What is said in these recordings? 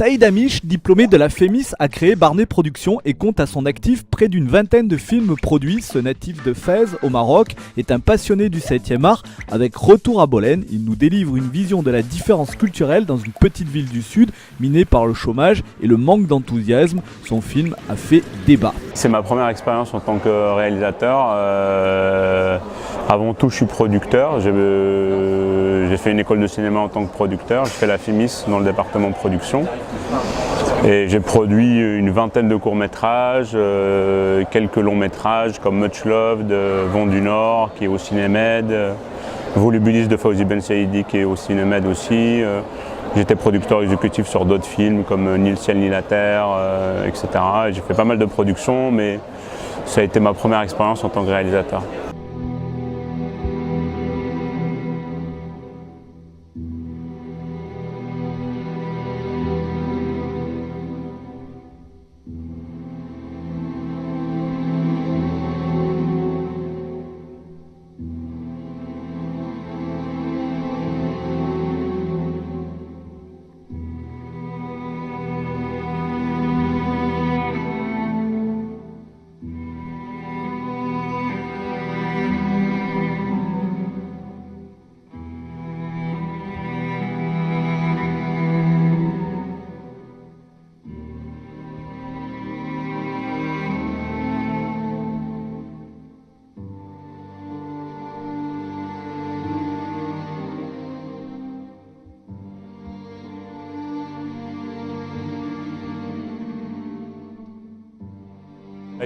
Saïd Amish, diplômé de la FEMIS, a créé Barnet Productions et compte à son actif près d'une vingtaine de films produits. Ce natif de Fès, au Maroc, est un passionné du 7e art. Avec Retour à Bolène, il nous délivre une vision de la différence culturelle dans une petite ville du Sud, minée par le chômage et le manque d'enthousiasme. Son film a fait débat. C'est ma première expérience en tant que réalisateur. Avant tout, je suis producteur. J'ai fait une école de cinéma en tant que producteur. J'ai fait la FEMIS dans le département de production. Et j'ai produit une vingtaine de courts-métrages, quelques longs-métrages comme Much Love de Vent du Nord qui est au Cinémed, Volubilis de Fawzi Ben Saïdi qui est au Cinémed aussi. J'étais producteur exécutif sur d'autres films comme Ni le ciel ni la terre, etc. J'ai fait pas mal de productions, mais ça a été ma première expérience en tant que réalisateur.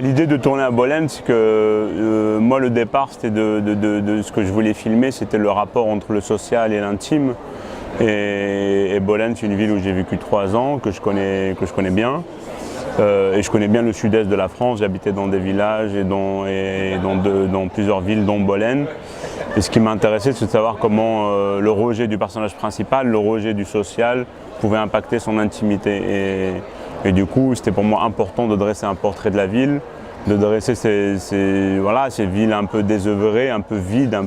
L'idée de tourner à Bolène, c'est que moi le départ c'était de ce que je voulais filmer, c'était le rapport entre le social et l'intime. Et Bolène, c'est une ville où j'ai vécu 3 ans, que je connais bien. Et je connais bien le sud-est de la France, j'habitais dans des villages et dans plusieurs villes, dont Bolène. Et ce qui m'intéressait, c'est de savoir comment le rejet du personnage principal, le rejet du social, pouvait impacter son intimité. Et du coup, c'était pour moi important de dresser un portrait de la ville, de dresser ces villes un peu désœuvrées, un peu vides,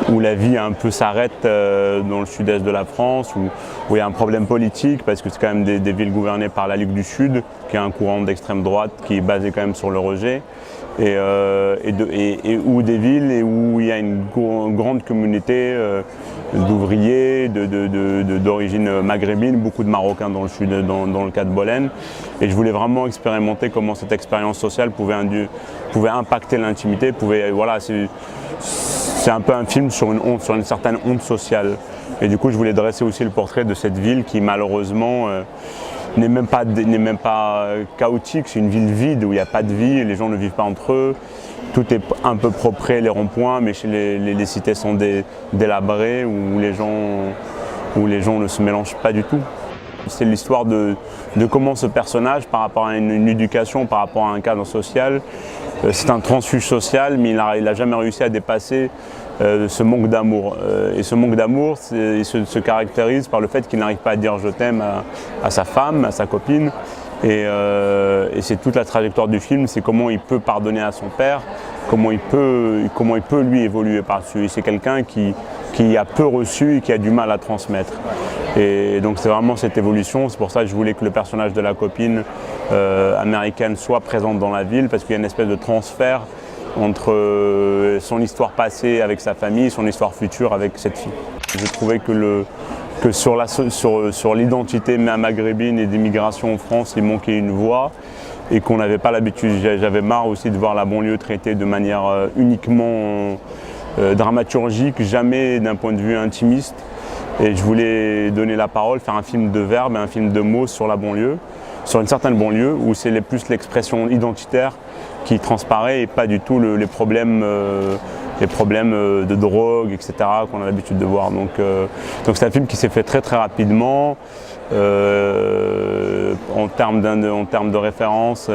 où la vie un peu s'arrête dans le sud-est de la France, où il y a un problème politique, parce que c'est quand même des villes gouvernées par la Ligue du Sud, qui est un courant d'extrême droite qui est basé quand même sur le rejet. Et où des villes où il y a une grande communauté d'ouvriers, d'origine maghrébine, beaucoup de Marocains dans le sud, dans le cas de Bolène. Et je voulais vraiment expérimenter comment cette expérience sociale pouvait impacter l'intimité. C'est un peu un film sur une certaine honte sociale. Et du coup, je voulais dresser aussi le portrait de cette ville qui malheureusement n'est même pas chaotique, c'est une ville vide où il n'y a pas de vie, les gens ne vivent pas entre eux. Tout est un peu propre, les ronds-points, mais les cités sont délabrées, où les gens ne se mélangent pas du tout. C'est l'histoire de comment ce personnage, par rapport à une éducation, par rapport à un cadre social, c'est un transfuge social, mais il n'a jamais réussi à dépasser ce manque d'amour. Et ce manque d'amour se caractérise par le fait qu'il n'arrive pas à dire « je t'aime » à sa femme, à sa copine. Et c'est toute la trajectoire du film, c'est comment il peut pardonner à son père, comment il peut lui évoluer par-dessus. C'est quelqu'un qui a peu reçu et qui a du mal à transmettre. Et donc c'est vraiment cette évolution, c'est pour ça que je voulais que le personnage de la copine américaine soit présente dans la ville, parce qu'il y a une espèce de transfert entre son histoire passée avec sa famille, son histoire future avec cette fille. Je trouvais que sur l'identité maghrébine et d'immigration en France, il manquait une voix et qu'on n'avait pas l'habitude. J'avais marre aussi de voir la banlieue traitée de manière uniquement dramaturgique, jamais d'un point de vue intimiste. Et je voulais donner la parole, faire un film de verbes et un film de mots sur la banlieue, sur une certaine banlieue où c'est plus l'expression identitaire qui transparaît et pas du tout les problèmes de drogue, etc. qu'on a l'habitude de voir. Donc c'est un film qui s'est fait très très rapidement. En termes de référence,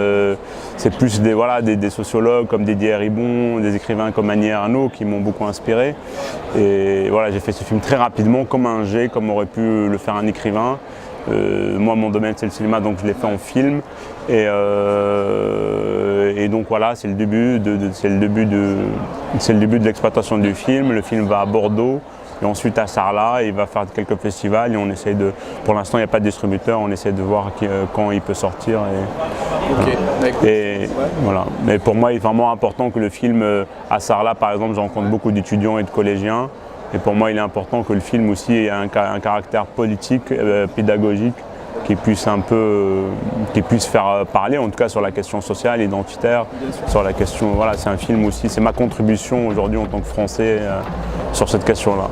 c'est plus des sociologues comme Didier Ribon, des écrivains comme Annie Ernaux qui m'ont beaucoup inspiré. Et voilà, j'ai fait ce film très rapidement, comme un jet, comme aurait pu le faire un écrivain. Moi, mon domaine, c'est le cinéma, donc je l'ai fait en film. Et donc voilà, c'est le début de l'exploitation du film. Le film va à Bordeaux, Et ensuite à Sarlat, il va faire quelques festivals et on essaie de, pour l'instant il n'y a pas de distributeur, on essaie de voir quand il peut sortir. Voilà. Mais pour moi il est vraiment important que le film, à Sarlat par exemple, je rencontre beaucoup d'étudiants et de collégiens. Et pour moi il est important que le film aussi ait un caractère politique, pédagogique, qui puisse faire parler en tout cas sur la question sociale, identitaire, sur la question, voilà, c'est un film aussi, c'est ma contribution aujourd'hui en tant que Français sur cette question-là.